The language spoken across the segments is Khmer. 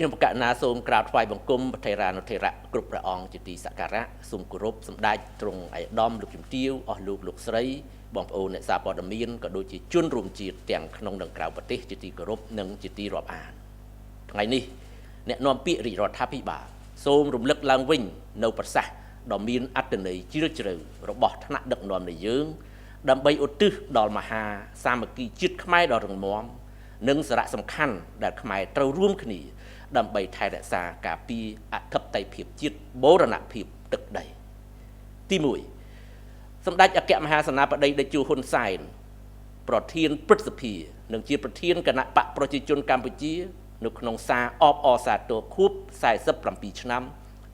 ខ្ញុំប្រកាសណាសូមក្រាបថ្វាយបង្គំប្រធេរានុធេរៈគ្រប់ព្រះអង្គជាទីសក្ការៈសូមគោរពសម្ដេចទ្រង់ឯកឧត្តមលោកជំទាវអស់លោកស្រីបងប្អូនអ្នកសារព័ត៌មានក៏ដូចជាជនរួមជាតិទាំងក្នុងនិងក្រៅប្រទេសជាទីគោរពនិងជាទីរាប់អានថ្ងៃនេះអ្នកនាំពាក្យរាជរដ្ឋាភិបាលសូមរំលឹកឡើងវិញនៅប្រសាសន៍ដ៏មានអត្ថន័យជ្រាលជ្រៅរបស់ថ្នាក់ដឹកនាំនៃយើងដើម្បីឧទ្ទិសដល់មហាសាមគ្គីជាតិខ្មែរដ៏រឹងមាំនិងសារៈសំខាន់ដែលខ្មែរត្រូវរួមគ្នាដើម្បីថែរក្សាការពារអធិបតេយ្យភាពជាតិបូរណភាពទឹកដីទី1សម្ដេចអគ្គមហាសេនាបតីតេជោហ៊ុនសែនប្រធានព្រឹទ្ធសភានិងជាប្រធានគណៈបកប្រជាជនកម្ពុជានៅក្នុងសារអបអរសាទរខួប47ឆ្នាំ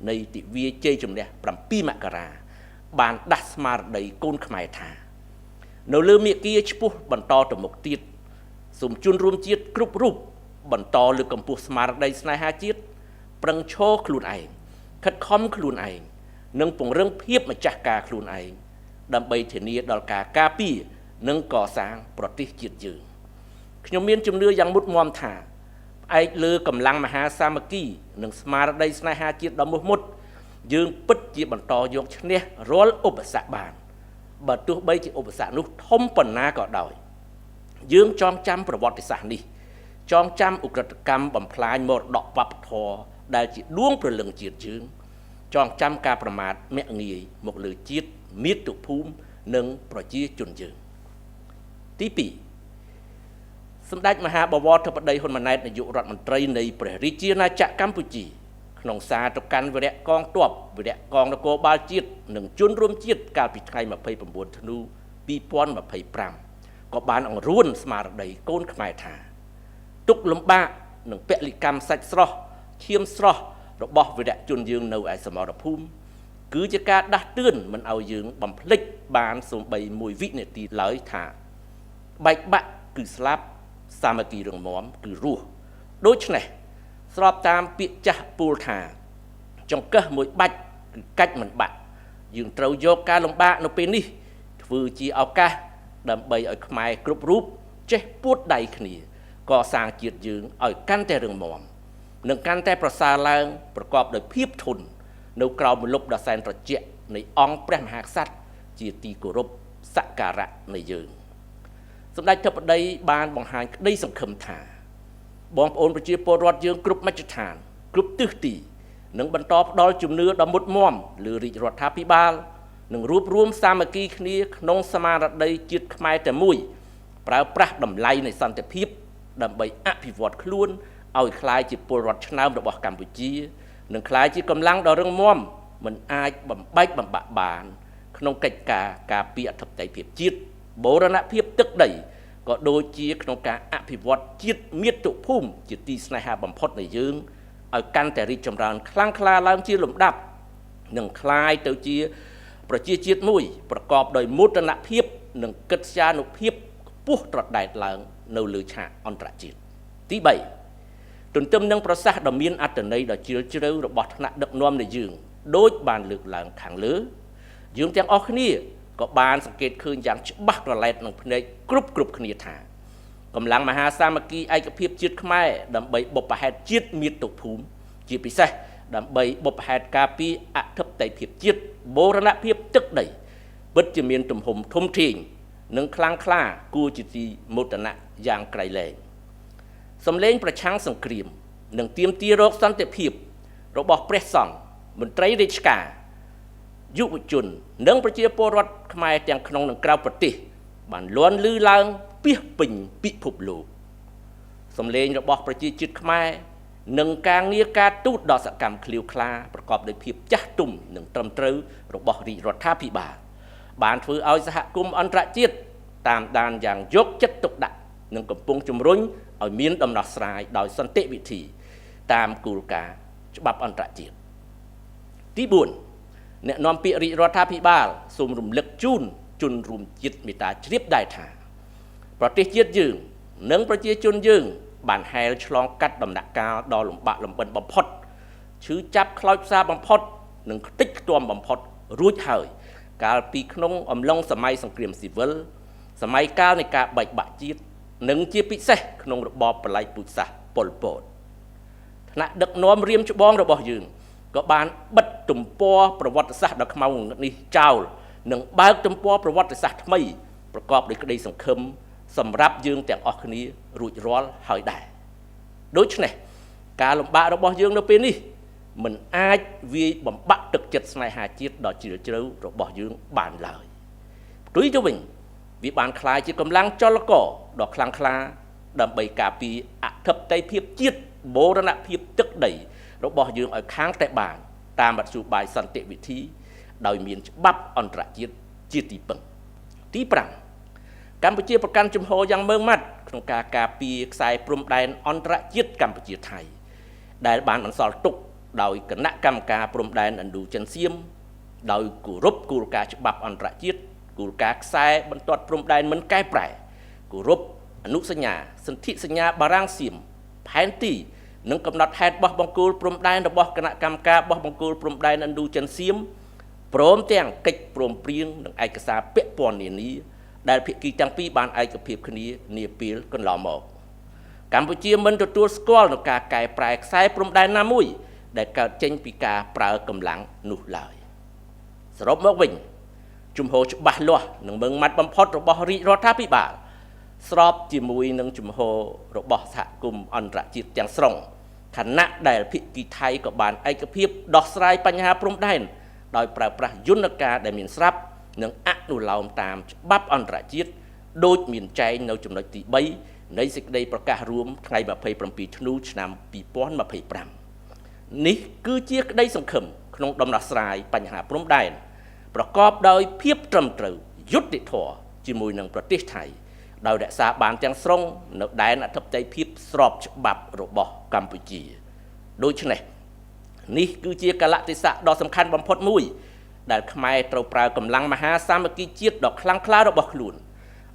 នៃទិវាជ័យជំនះ7មករាបានដាស់ស្មារតីកូនខ្មែរថានៅលើមាគ៌ាឆ្ពោះបន្តទៅមុខទៀតសូមជូនរួមជាតិគ្រប់រូបបន្តលើកកម្ពស់ស្មារតីស្នេហាជាតិប្រឹងឈរខ្លួនឯងខិតខំខ្លួនឯងនិងពង្រឹងភាពម្ចាស់ការខ្លួនឯងដើម្បីធានាដល់ការការពារនិងកសាងប្រទេសជាតិយើងខ្ញុំមានជំនឿយ៉ាងមុតមាំថាផ្អែកលើកម្លាំងមហាសាមគ្គីនិងស្មារតីស្នេហាជាតិដ៏មោះមុតយើងពិតជាបន្តយកឈ្នះរាល់ឧបសគ្គបានបើទោះបីជាឧបសគ្គនោះធំប៉ុណ្ណាក៏ដោយយើងចងចាំប្រវត្តិសាស្ត្រនេះចងចាំឧក្រិដ្ឋកម្មបំផ្លាញមរតកវប្បធម៌ដែលជាដួងព្រលឹងជាតិយើងចងចាំការប្រមាថមាក់ងាយមកលើជាតិមាតុភូមិនិងប្រជាជនយើងទី2សម្ដេចមហាបវរធិបតីហ៊ុនម៉ាណែតនាយករដ្ឋមន្ត្រីនៃព្រះរាជាណាចក្រកម្ពុជាក្នុងសារទៅកាន់វីរៈកងទ័ពវីរៈកងនគរបាលជាតិនិងជនរួមជាតិកាលពីថ្ងៃ29ធ្នូ2025ក៏បានអង្រួនស្មារតីកូនខ្មែរថាទុក្ខលំបាកនិងពលិកម្មសាច់ស្រស់ឈាមស្រស់របស់វីរៈជនយើងនៅឯសមរភូមិគឺជាការដាស់តឿនមិនឲ្យយើងបំភ្លេចបានសូម្បីមួយវិនាទីឡើយថាបែកបាក់គឺស្លាប់សាមគ្គីរឹងមាំគឺរស់ដូច្នេះស្របតាមពាក្យចាស់ពោលថាចង្កឹះមួយបាច់គឺកាច់មិនបាក់យើងត្រូវយកការលំបាកនៅពេលនេះធ្វើជាឱកាសដើម្បីឲ្យខ្មែរគ្រប់រូបចេះពួតដៃគ្នាកសាងជាតិយើងឲ្យកាន់តែរឹងមាំនិងកាន់តែប្រសើរឡើងប្រកបដោយភាពធន់នៅក្រោមម្លប់ដ៏សែនត្រជាក់នៃអង្គព្រះមហាក្សត្រជាទីគោរពសក្ការៈនៃយើងសម្ដេចធិបតីបានបង្ហាញក្តីសង្ឃឹមថាបងប្អូនប្រជាពលរដ្ឋយើងគ្រប់មជ្ឈដ្ឋានគ្រប់ទិសទីនឹងបន្តផ្ដល់ជំនឿដ៏មុតមាំលើរាជរដ្ឋាភិបាលនិងរួបរวมសាមគ្គីគ្នាក្នុងស្មារតីជាតិខ្មែរតែមួយប្រើប្រាស់តម្លៃនៃសន្តិភាពដើម្បីអភិវឌ្ឍខ្លួនឲ្យក្លាយជាពលរដ្ឋឆ្នើមរបស់កម្ពុជានិងក្លាយជាកម្លាំងដ៏រឹងមាំមិនអាចបំបែកបំបាក់បានក្នុងកិច្ចការការពារអធិបតេយ្យភាពជាតិបូរណភាពទឹកដីក៏ដូចជាក្នុងការអភិវឌ្ឍជាតិមាតុភូមិជាទីស្នេហាបំផុតនៃយើងឲ្យកាន់តែរីកចម្រើនខ្លាំងក្លាឡើងជាលំដាប់និងក្លាយទៅជាប្រជាជាតិមួយប្រកបដោយមោទនភាពនិងកិត្យានុភាពខ្ពស់ត្រដែតឡើងនៅលើឆាកអន្តរជាតិទី3ទន្ទឹមនឹងប្រសាសន៍ដ៏មានអត្ថន័យដ៏ជ្រាលជ្រៅរបស់ថ្នាក់ដឹកនាំនៃយើងដូចបានលើកឡើងខាងលើយើងទាំងអស់គ្នាក៏បានសង្កេតឃើញយ៉ាងច្បាស់ក្រឡែតនឹងភ្នែកគ្រប់គ្នាថាកម្លាំងមហាសាមគ្គីឯកភាពជាតិខ្មែរដើម្បីបុព្វហេតុជាតិមាតុភូមិជាពិសេសដើម្បីបុព្វហេតុការពារអធិបតេយ្យភាពជាតិបូរណភាពទឹកដីពិតជាមានទំហំធំធេងនិងខ្លាំងក្លាគួរជាទីមោទនៈយ៉ាងក្រៃលែងសម្លេងប្រឆាំងសង្គ្រាមនិងទាមទាររកសន្តិភាពរបស់ព្រះសង្ឃមន្ត្រីរាជការយុវជននិងប្រជាពលរដ្ឋខ្មែរទាំងក្នុងនិងក្រៅប្រទេសបានលាន់ឮឡើងពាសពេញពិភពលោកសម្លេងរបស់ប្រជាជាតិខ្មែរនិងការងារការទូតដ៏សកម្មឃ្លាវខ្លាប្រកបដោយភាពចាស់ទុំនិងត្រឹមត្រូវរបស់រាជរដ្ឋាភិបាលបានធ្វើឲ្យសហគមន៍អន្តរជាតិតាមដានយ៉ាងយកចិត្តទុកដាក់និងកំពុងជំរុញឲ្យមានដំណោះស្រាយដោយសន្តិវិធីតាមគោលការណ៍ច្បាប់អន្តរជាតិទី4អ្នកនាំពាក្យរាជរដ្ឋាភិបាលសូមរំលឹកជូនជនរួមជាតិមេត្តាជ្រាបដែរថាប្រទេសជាតិយើងនិងប្រជាជនយើងបានហែលឆ្លងកាត់ដំណាក់កាលដ៏លំបាកលំបិនបំផុតឈឺចាប់ខ្លោចផ្សាបំផុតនិងខ្ទេចខ្ទាំបំផុតរួចហើយកាលពីក្នុងអំឡុងសម័យសង្គ្រាមស៊ីវិលសម័យកាលនៃការបែកបាក់ជាតិនិងជាពិសេសក្នុងរបបប្រល័យពូជសាសន៍ប៉ុលពត ថ្នាក់ដឹកនាំរៀមច្បងរបស់យើងក៏បានបិទទំព័រប្រវត្តិសាស្ត្រដ៏ខ្មៅងងឹតនេះចោលនិងបើកទំព័រប្រវត្តិសាស្ត្រថ្មីប្រកបដោយក្តីសង្ឃឹមសម្រាប់យើងទាំងអស់គ្នារួចរាល់ហើយដែរដូច្នេះការលំបាករបស់យើងនៅពេលនេះមិនអាចវាយបំបាក់ទឹកចិត្តស្នេហាជាតិដ៏ជ្រាលជ្រៅរបស់យើងបានឡើយផ្ទុយទៅវិញវាបានក្លាយជាកម្លាំងចលករដ៏ខ្លាំងក្លាដើម្បីការពារអធិបតេយ្យភាពជាតិបូរណភាពទឹកដីរបស់យើងឲ្យខាងតែបានតាមមធ្យោបាយសន្តិវិធីដោយមានច្បាប់អន្តរជាតិជាទីពឹងទី5កម្ពុជាប្រកាន់ជំហរយ៉ាងម៉ឺងម៉ាត់ក្នុងការការពារខ្សែព្រំដែនអន្តរជាតិកម្ពុជាថៃដែលបានបន្សល់ទុកដោយគណៈកម្មការព្រំដែនឥណ្ឌូចិនសៀមដោយគោរពគោលការណ៍ច្បាប់អន្តរជាតិគោលការណ៍ខ្សែបន្ទាត់ព្រំដែនមិនកែប្រែគោរពអនុសញ្ញាសន្ធិសញ្ញាបារាំងសៀមផែនទីនិងកំណត់ហេតុបោះបង្គោលព្រំដែនរបស់គណៈកម្មការបោះបង្គោលព្រំដែនឥណ្ឌូចិនសៀមព្រមទាំងកិច្ចព្រមព្រៀងនិងឯកសារពាក់ព័ន្ធនានាដែលភាគីទាំងពីរបានឯកភាពគ្នានាពេលកន្លងមកកម្ពុជាមិនទទួលស្គាល់នឹងការកែប្រែខ្សែព្រំដែនណាមួយដែលកើតចេញពីការប្រើកម្លាំងនោះឡើយសរុបមកវិញជំហរច្បាស់លាស់និងម៉ឺងម៉ាត់បំផុតរបស់រាជរដ្ឋាភិបាលស្របជាមួយនឹងជំហររបស់សហគមន៍អន្តរជាតិទាំងស្រុងខណៈដែលភាគីថៃក៏បានឯកភាពដោះស្រាយបញ្ហាព្រំដែនដោយប្រើប្រាស់យន្តការដែលមានស្រាប់និងអនុលោមតាមច្បាប់អន្តរជាតិដូចមានចែងនៅចំណុចទី3នៃសេចក្តីប្រកាសរួមថ្ងៃ27ធ្នូឆ្នាំ2025នេះគឺជាក្តីសង្ឃឹមក្នុងដំណោះស្រាយបញ្ហាព្រំដែនប្រកបដោយភាពត្រឹមត្រូវយុត្តិធម៌ជាមួយនឹងប្រទេសថៃដោយរក្សាបានទាំងស្រុងនៅដែនអធិបតេយ្យភាពស្របច្បាប់របស់កម្ពុជាដូច្នេះនេះគឺជាកាលៈទេសៈដ៏សំខាន់បំផុតមួយដែលខ្មែរត្រូវប្រើកម្លាំងមហាសាមគ្គីជាតិដ៏ខ្លាំងក្លារបស់ខ្លួន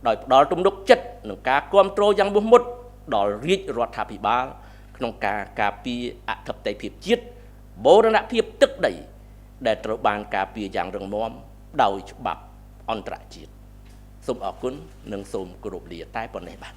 ដោយផ្ដល់ទំនុកចិត្តនិងការគាំទ្រយ៉ាងមោះមុតដល់រាជរដ្ឋាភិបាលក្នុងការការពារអធិបតេយ្យភាពជាតិបូរណភាពទឹកដីដែលត្រូវបានការពារយ៉ាងរឹងមាំដោយច្បាប់អន្តរជាតិសូមអរគុណនិងសូមគោរពលាតែប៉ុណ្ណេះបាទ